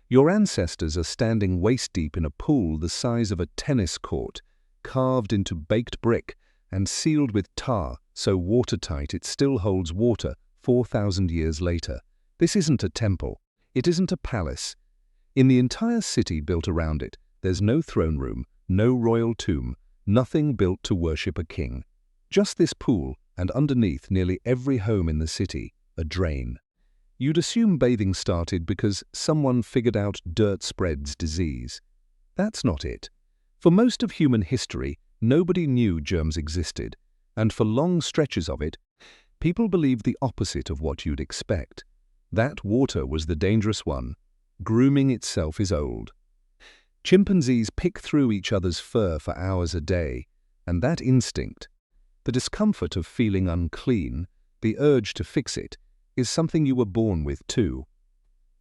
Your ancestors are standing waist-deep in a pool the size of a tennis court, carved into baked brick and sealed with tar so watertight it still holds water 4,000 years later. This isn't a temple. It isn't a palace. In the entire city built around it, there's no throne room, no royal tomb, nothing built to worship a king. Just this pool, and underneath nearly every home in the city, a drain. You'd assume bathing started because someone figured out dirt spreads disease. That's not it. For most of human history, nobody knew germs existed, and for long stretches of it, people believed the opposite of what you'd expect. That water was the dangerous one. Grooming itself is old. Chimpanzees pick through each other's fur for hours a day, and that instinct, the discomfort of feeling unclean, the urge to fix it, is something you were born with too.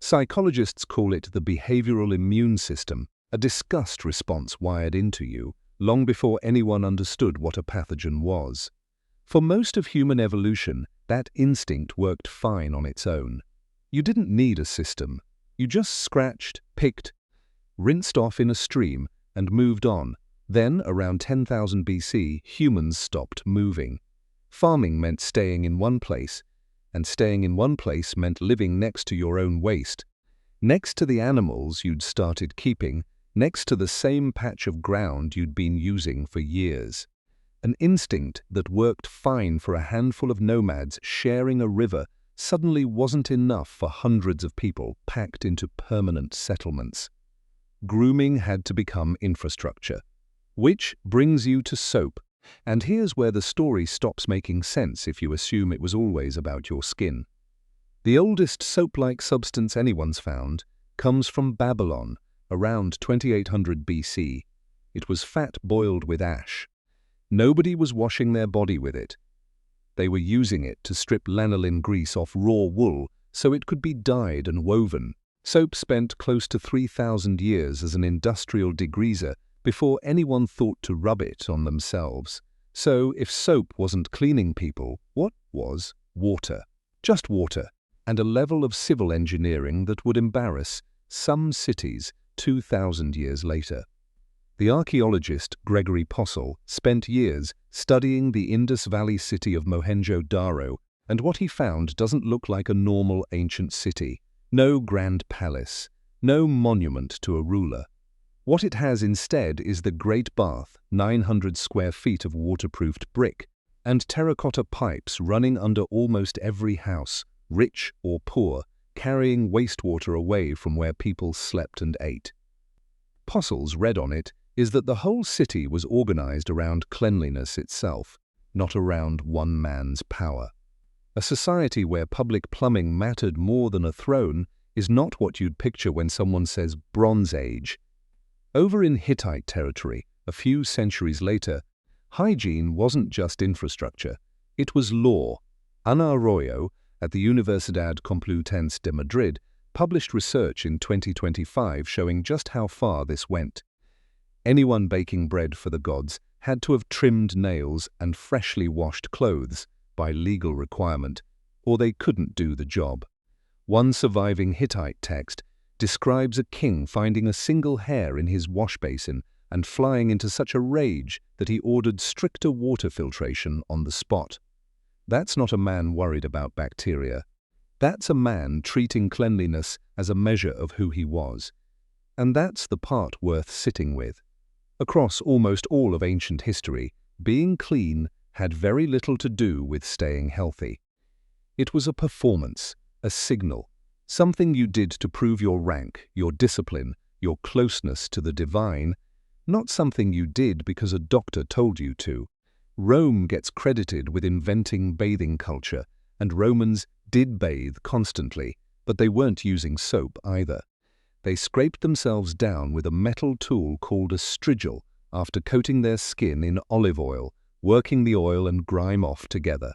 Psychologists call it the behavioral immune system, a disgust response wired into you, long before anyone understood what a pathogen was. For most of human evolution, that instinct worked fine on its own. You didn't need a system. You just scratched, picked, rinsed off in a stream, and moved on. Then, around 10,000 BC, humans stopped moving. Farming meant staying in one place, and staying in one place meant living next to your own waste, next to the animals you'd started keeping, next to the same patch of ground you'd been using for years. An instinct that worked fine for a handful of nomads sharing a river suddenly wasn't enough for hundreds of people packed into permanent settlements. Grooming had to become infrastructure. Which brings you to soap. And here's where the story stops making sense if you assume it was always about your skin. The oldest soap-like substance anyone's found comes from Babylon, around 2800 BC. It was fat boiled with ash. Nobody was washing their body with it. They were using it to strip lanolin grease off raw wool so it could be dyed and woven. Soap spent close to 3,000 years as an industrial degreaser before anyone thought to rub it on themselves. So, if soap wasn't cleaning people, what was? Water. Just water, and a level of civil engineering that would embarrass some cities 2,000 years later. The archaeologist Gregory Possehl spent years studying the Indus Valley city of Mohenjo-daro, and what he found doesn't look like a normal ancient city. No grand palace, no monument to a ruler. What it has instead is the Great Bath, 900 square feet of waterproofed brick, and terracotta pipes running under almost every house, rich or poor, carrying wastewater away from where people slept and ate. Possehl's read on it is that the whole city was organized around cleanliness itself, not around one man's power. A society where public plumbing mattered more than a throne is not what you'd picture when someone says Bronze Age. Over in Hittite territory, a few centuries later, hygiene wasn't just infrastructure, it was law. Arroyo, at the Universidad Complutense de Madrid, published research in 2025 showing just how far this went. Anyone baking bread for the gods had to have trimmed nails and freshly washed clothes by legal requirement, or they couldn't do the job. One surviving Hittite text describes a king finding a single hair in his washbasin and flying into such a rage that he ordered stricter water filtration on the spot. That's not a man worried about bacteria. That's a man treating cleanliness as a measure of who he was. And that's the part worth sitting with. Across almost all of ancient history, being clean had very little to do with staying healthy. It was a performance, a signal, something you did to prove your rank, your discipline, your closeness to the divine, not something you did because a doctor told you to. Rome gets credited with inventing bathing culture, and Romans did bathe constantly, but they weren't using soap either. They scraped themselves down with a metal tool called a strigil after coating their skin in olive oil, working the oil and grime off together.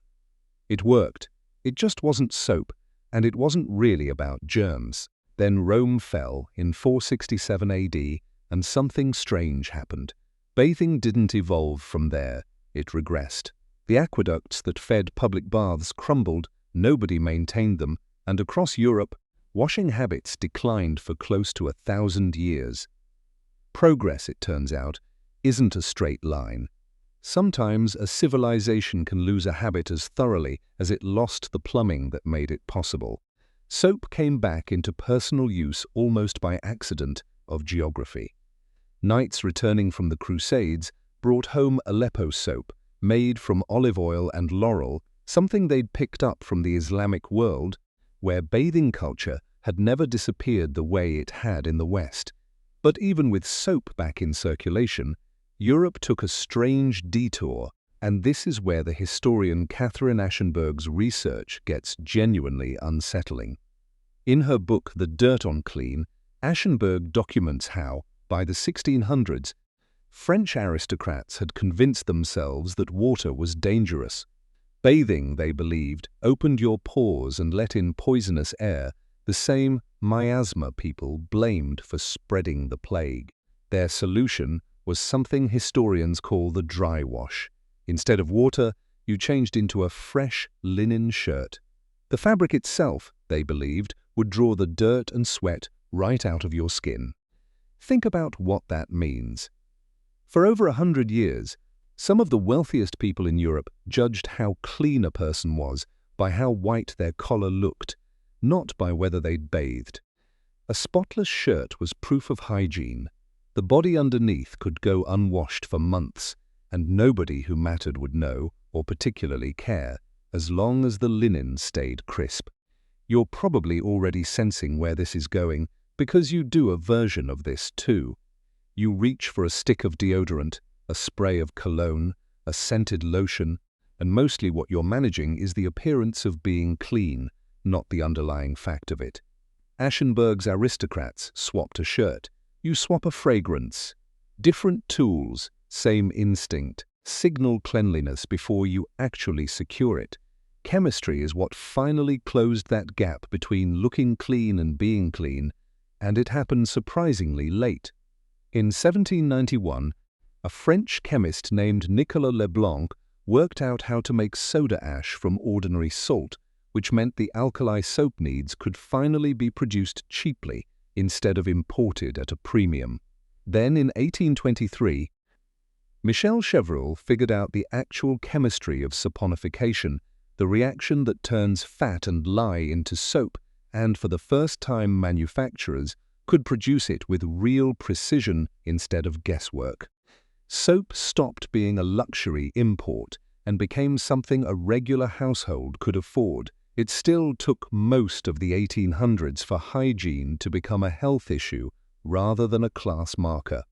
It worked. It just wasn't soap, and it wasn't really about germs. Then Rome fell in 467 AD, and something strange happened. Bathing didn't evolve from there, it regressed. The aqueducts that fed public baths crumbled, nobody maintained them, and across Europe, washing habits declined for close to 1,000 years. Progress, it turns out, isn't a straight line. Sometimes a civilization can lose a habit as thoroughly as it lost the plumbing that made it possible. Soap came back into personal use almost by accident of geography. Knights returning from the Crusades brought home Aleppo soap, made from olive oil and laurel, something they'd picked up from the Islamic world, where bathing culture had never disappeared the way it had in the West. But even with soap back in circulation, Europe took a strange detour, and this is where the historian Catherine Aschenberg's research gets genuinely unsettling. In her book The Dirt on Clean, Aschenberg documents how, by the 1600s, French aristocrats had convinced themselves that water was dangerous. Bathing, they believed, opened your pores and let in poisonous air, the same miasma people blamed for spreading the plague. Their solution was something historians call the dry wash. Instead of water, you changed into a fresh linen shirt. The fabric itself, they believed, would draw the dirt and sweat right out of your skin. Think about what that means. For over 100 years, some of the wealthiest people in Europe judged how clean a person was by how white their collar looked, not by whether they'd bathed. A spotless shirt was proof of hygiene. The body underneath could go unwashed for months, and nobody who mattered would know or particularly care, as long as the linen stayed crisp. You're probably already sensing where this is going, because you do a version of this too. You reach for a stick of deodorant, a spray of cologne, a scented lotion, and mostly what you're managing is the appearance of being clean, not the underlying fact of it. Aschenberg's aristocrats swapped a shirt. You swap a fragrance. Different tools, same instinct, signal cleanliness before you actually secure it. Chemistry is what finally closed that gap between looking clean and being clean, and it happened surprisingly late. In 1791, a French chemist named Nicolas Leblanc worked out how to make soda ash from ordinary salt, which meant the alkali soap needs could finally be produced cheaply instead of imported at a premium. Then in 1823, Michel Chevreul figured out the actual chemistry of saponification, the reaction that turns fat and lye into soap, and for the first time manufacturers could produce it with real precision instead of guesswork. Soap stopped being a luxury import and became something a regular household could afford. It still took most of the 1800s for hygiene to become a health issue rather than a class marker.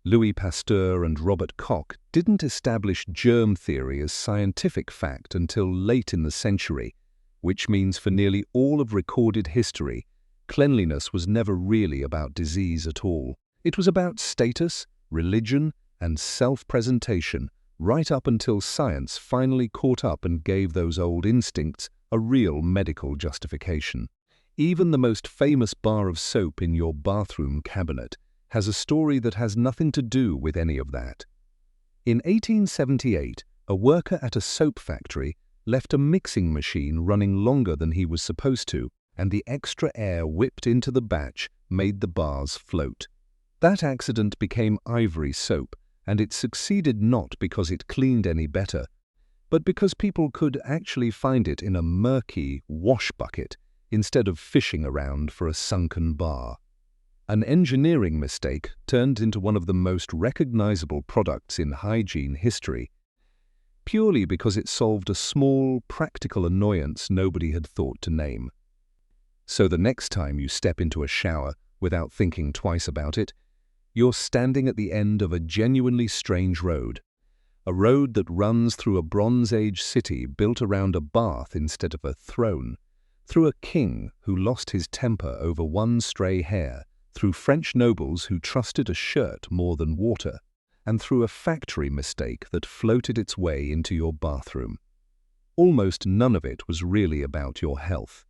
Louis Pasteur and Robert Koch didn't establish germ theory as scientific fact until late in the century, which means for nearly all of recorded history, cleanliness was never really about disease at all. It was about status, religion, and self-presentation, right up until science finally caught up and gave those old instincts a real medical justification. Even the most famous bar of soap in your bathroom cabinet has a story that has nothing to do with any of that. In 1878, a worker at a soap factory left a mixing machine running longer than he was supposed to, and the extra air whipped into the batch made the bars float. That accident became Ivory soap, and it succeeded not because it cleaned any better, but because people could actually find it in a murky wash bucket instead of fishing around for a sunken bar. An engineering mistake turned into one of the most recognizable products in hygiene history, purely because it solved a small, practical annoyance nobody had thought to name. So the next time you step into a shower without thinking twice about it, you're standing at the end of a genuinely strange road. A road that runs through a Bronze Age city built around a bath instead of a throne, through a king who lost his temper over one stray hair, through French nobles who trusted a shirt more than water, and through a factory mistake that floated its way into your bathroom. Almost none of it was really about your health.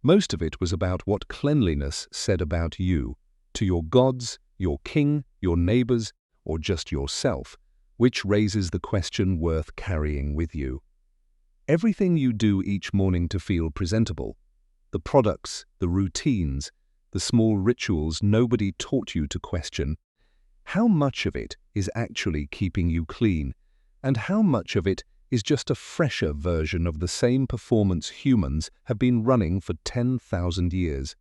Most of it was about what cleanliness said about you, to your gods, your king, your neighbors, or just yourself, which raises the question worth carrying with you. Everything you do each morning to feel presentable, the products, the routines, the small rituals nobody taught you to question. How much of it is actually keeping you clean, and how much of it is just a fresher version of the same performance humans have been running for 10,000 years?